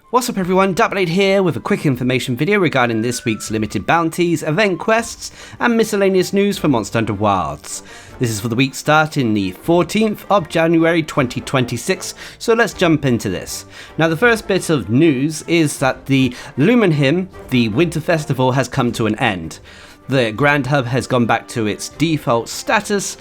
What's up everyone, Darcblade here with a quick information video regarding this week's limited bounties, event quests, and miscellaneous news for Monster Hunter Wilds. This is for the week starting the 14th of January 2026, so let's jump into this. Now the first bit of news is that the Lumenhim, the Winter Festival, has come to an end. The Grand Hub has gone back to its default status,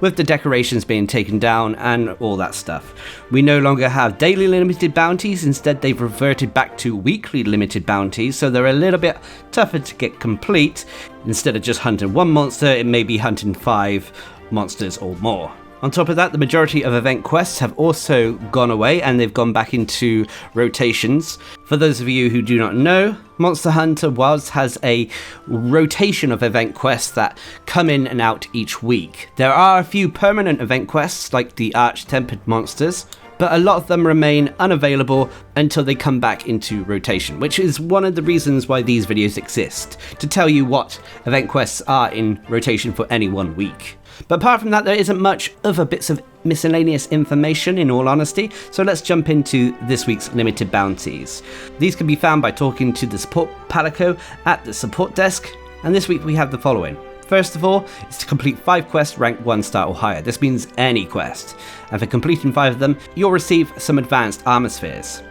with the decorations being taken down and all that stuff. We no longer have daily limited bounties, instead they've reverted back to weekly limited bounties, so they're a little bit tougher to get complete. Instead of just hunting one monster, it may be hunting 5 monsters or more. On top of that, the majority of event quests have also gone away and they've gone back into rotations. For those of you who do not know, Monster Hunter Wilds has a rotation of event quests that come in and out each week. There are a few permanent event quests like the Arch-Tempered monsters, but a lot of them remain unavailable until they come back into rotation, which is one of the reasons why these videos exist, to tell you what event quests are in rotation for any one week. But apart from that, there isn't much other bits of miscellaneous information, in all honesty, so let's jump into this week's limited bounties. These can be found by talking to the support Palico at the support desk, and this week we have the following. First of all, is to complete 5 quests ranked 1 star or higher. This means any quest, and for completing 5 of them, you'll receive some advanced armor spheres.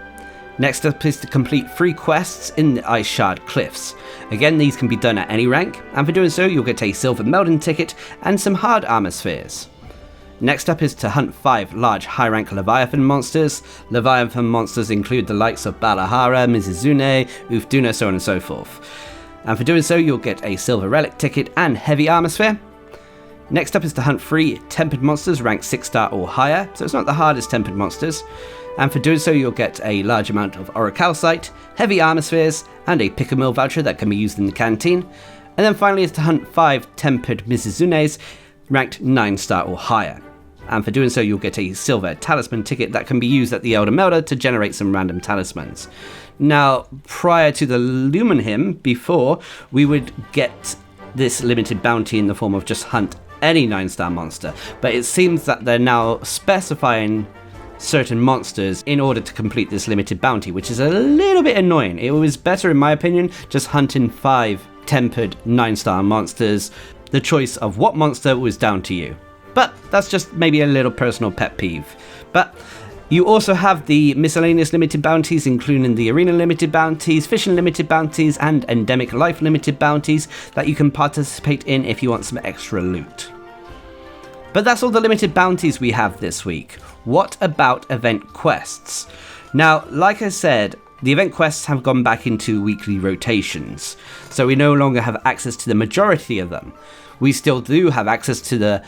Next up is to complete 3 quests in the Ice Shard Cliffs. Again, these can be done at any rank, and for doing so you'll get a silver Meldon ticket and some hard armor spheres. Next up is to hunt 5 large high rank Leviathan monsters. Leviathan monsters include the likes of Balahara, Mizuzune, Ufduna, so on and so forth. And for doing so you'll get a silver relic ticket and heavy armor sphere. Next up is to hunt 3 tempered monsters ranked 6 star or higher, so it's not the hardest tempered monsters. And for doing so you'll get a large amount of Orichalcite, heavy armor spheres, and a pick-a-mill voucher that can be used in the canteen. And then finally is to hunt 5 tempered Mizuzunes ranked 9 star or higher. And for doing so you'll get a silver talisman ticket that can be used at the Elder Melder to generate some random talismans. Now, prior to the Lumenhim, before, we would get this limited bounty in the form of just hunt any 9 star monster, but it seems that they're now specifying certain monsters in order to complete this limited bounty, which is a little bit annoying. It was better, in my opinion, just hunting 5 tempered 9 star monsters. The choice of what monster was down to you. But that's just maybe a little personal pet peeve. But you also have the miscellaneous limited bounties, including the arena limited bounties, fishing limited bounties, and endemic life limited bounties that you can participate in if you want some extra loot. But that's all the limited bounties we have this week. What about event quests? Now, like I said, the event quests have gone back into weekly rotations, so we no longer have access to the majority of them. We still do have access to the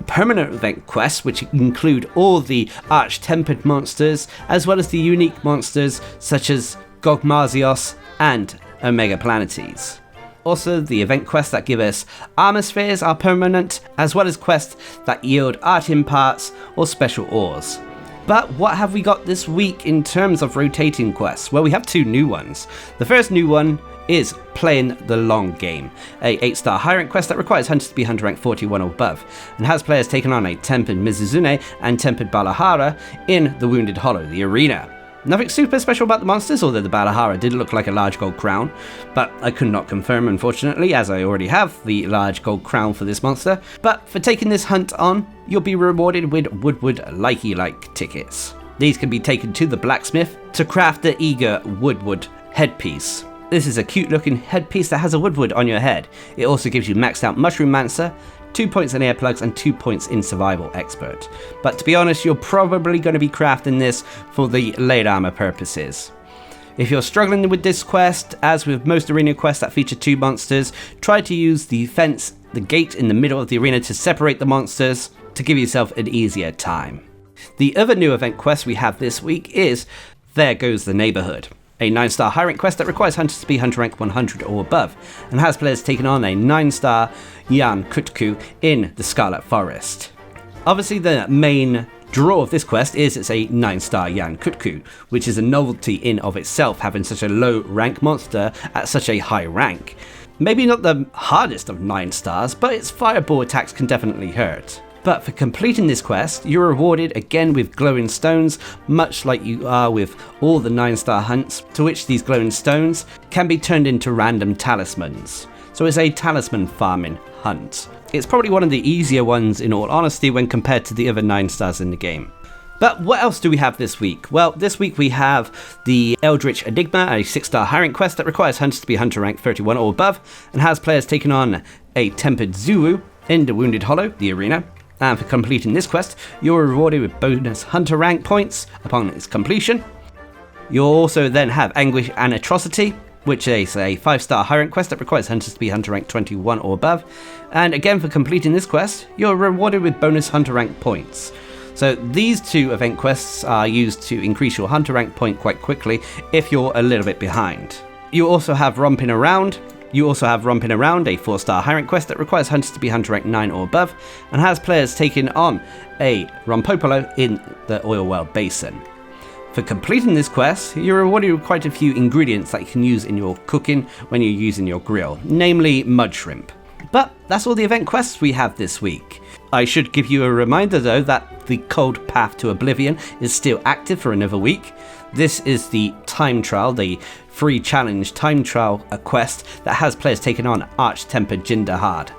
permanent event quests, which include all the Arch-Tempered monsters, as well as the unique monsters such as Gogmazios and Omega Planetes. Also, the event quests that give us armor spheres are permanent, as well as quests that yield Artium parts or special ores. But what have we got this week in terms of rotating quests? Well, we have 2 new ones. The first new one is Playing the Long Game, a 8 star high rank quest that requires hunters to be hunter rank 41 or above, and has players taking on a tempered Mizuzune and tempered Balahara in the Wounded Hollow, the arena. Nothing super special about the monsters, although the Balahara did look like a large gold crown, but I could not confirm, unfortunately, as I already have the large gold crown for this monster. But for taking this hunt on, you'll be rewarded with Woodwood Likey-like tickets. These can be taken to the blacksmith to craft the eager Woodwood headpiece. This is a cute looking headpiece that has a Woodwood on your head. It also gives you maxed out Mushroom Mancer, 2 points in earplugs and 2 points in survival expert. But to be honest, you're probably going to be crafting this for the late armor purposes. If you're struggling with this quest, as with most arena quests that feature 2 monsters, try to use the fence, the gate in the middle of the arena to separate the monsters to give yourself an easier time. The other new event quest we have this week is There Goes the Neighborhood, a 9 star high rank quest that requires hunters to be hunter rank 100 or above, and has players taking on a 9 star Yan Kutku in the Scarlet Forest. Obviously the main draw of this quest is it's a 9 star Yan Kutku, which is a novelty in of itself, having such a low rank monster at such a high rank. Maybe not the hardest of 9 stars, but its fireball attacks can definitely hurt. But for completing this quest, you're rewarded again with glowing stones, much like you are with all the 9-star hunts, to which these glowing stones can be turned into random talismans. So it's a talisman farming hunt. It's probably one of the easier ones in all honesty when compared to the other 9 stars in the game. But what else do we have this week? Well, this week we have the Eldritch Enigma, a 6-star high rank quest that requires hunters to be hunter rank 31 or above, and has players taking on a Tempered Zulu in the Wounded Hollow, the arena. And for completing this quest, you're rewarded with bonus hunter rank points upon its completion. You'll also then have Anguish and Atrocity, which is a 5-star high rank quest that requires hunters to be hunter rank 21 or above. And again, for completing this quest, you're rewarded with bonus hunter rank points. So these 2 event quests are used to increase your hunter rank point quite quickly if you're a little bit behind. You also have Romping Around. A 4-star high rank quest that requires hunters to be hunter rank 9 or above, and has players taking on a Rompopolo in the Oil Well Basin. For completing this quest, you're rewarded with quite a few ingredients that you can use in your cooking when you're using your grill, namely mud shrimp. But that's all the event quests we have this week. I should give you a reminder though that the Cold Path to Oblivion is still active for another week. This is the time trial, the free challenge time trial quest that has players taking on Arch-Tempered Jinderhard.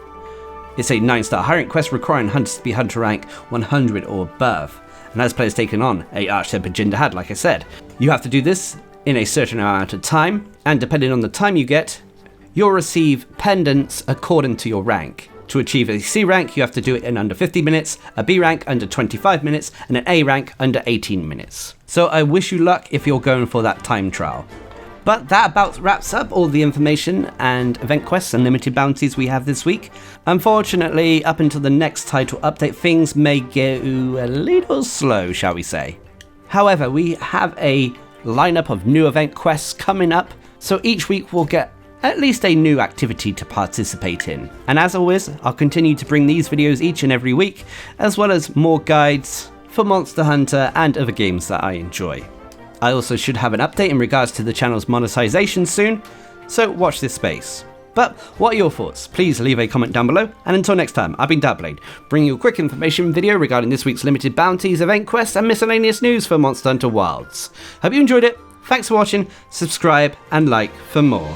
It's a 9-star high rank quest requiring hunters to be hunter rank 100 or above, and has players taking on a Arch-Tempered Jinderhard, like I said. You have to do this in a certain amount of time, and depending on the time you get, you'll receive pendants according to your rank. To achieve a C rank, you have to do it in under 50 minutes, a B rank under 25 minutes, and an A rank under 18 minutes. So I wish you luck if you're going for that time trial. But that about wraps up all the information and event quests and limited bounties we have this week. Unfortunately, up until the next title update, things may go a little slow, shall we say. However, we have a lineup of new event quests coming up, so each week we'll get at least a new activity to participate in. And as always, I'll continue to bring these videos each and every week, as well as more guides for Monster Hunter and other games that I enjoy. I also should have an update in regards to the channel's monetization soon, so watch this space. But what are your thoughts? Please leave a comment down below, and until next time, I've been Darcblade, bringing you a quick information video regarding this week's limited bounties, event quests, and miscellaneous news for Monster Hunter Wilds. Hope you enjoyed it, thanks for watching, subscribe and like for more.